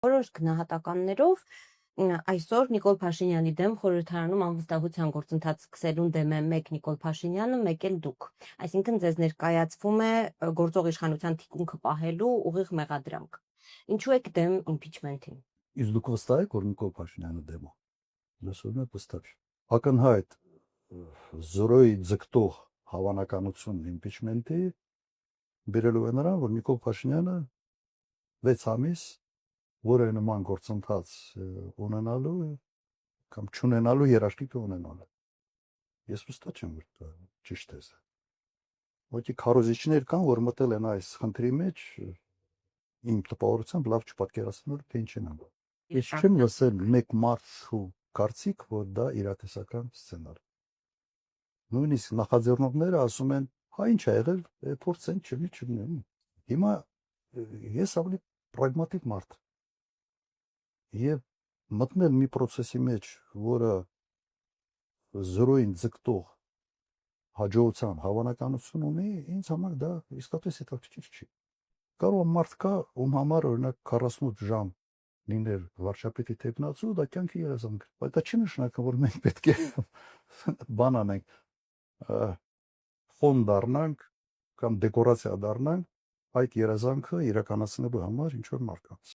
Որոշ գնահատականներով այսօր Նիկոլ Փաշինյանի դեմ խորհրդարանում անվստահության գործընթաց սկսելուն դեմ է մեկ Նիկոլ Փաշինյանը, մեկ էլ դուք։ Այսինքն ձեզ ներկայացվում է գործող իշխանության թիկունքը պահելու ուղիղ մեղադրանք։ Ինչու եք դեմ իմպիչմենթին։ Իսկ դուք վստահ եք, որ Նիկոլ Փաշինյանը դեմ է։ Լսում եք վստահ։ Ակնհայտ զորոյի ձգտող հավանականություն իմպիչմենթի բերելու է նրան, որ Նիկոլ Փաշինյանը 6 ամիս որը նման գործընթաց ունենալու կամ չունենալու երաշխիք ունենալու։ Ես վստահ չեմ, որ դա ճիշտ է։ Ոչի քարոզիչներ կան, որ մտել են այս խնդրի մեջ իմ տպավորությամբ լավ չպատկերացնելու թե ինչ են անում։ Ես չեմ լսել մեկ մարդու կարծիք, որ դա իրատեսական սցենար։ Նույնիսկ նախաձեռնողները ասում են, հա ինչ ա եղել, փորձենք չլինի։ Հիմա ես ավելի պրագմատիկ մարդ եւ մտնել մի process-ի մեջ, որը զրոյին ձգտող հաջողության հավանականություն ունի, ինձ համար դա իսկապես հետաքրքիր չի։ Կարող մարդ կա, ում համար օրինակ 48 ժամ լիներ վարչապետի տեխնացու, դա կյանքի երազանք, բայց դա չի նշանակում, որ մենք պետք է բան անենք, ֆոն դառնանք կամ դեկորացիա դառնանք այդ երազանքը իրականացնելու համար ինչ որ մարդկանց։